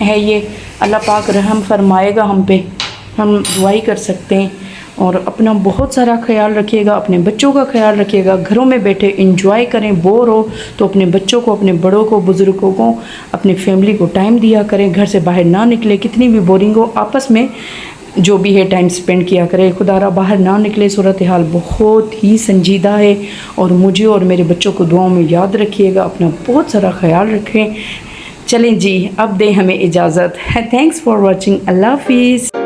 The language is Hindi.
है ये, अल्लाह पाक रहम फरमाएगा हम पे, हम दुआई कर सकते हैं। और अपना बहुत सारा ख्याल रखिएगा, अपने बच्चों का ख्याल रखिएगा। घरों में बैठे इंजॉय करें, बोर हो तो अपने बच्चों को, अपने बड़ों को, बुज़ुर्गों को, अपनी फैमिली को टाइम दिया करें। घर से बाहर ना निकले, कितनी भी बोरिंग हो आपस में जो भी है टाइम स्पेंड किया करें। खुदारा बाहर ना निकले, सूरत हाल बहुत ही संजीदा है। और मुझे और मेरे बच्चों को दुआओं में याद रखिएगा, अपना बहुत सारा ख्याल रखें। चलें जी, अब दें हमें इजाज़त। Thanks for watching. अल्लाह हाफिज़।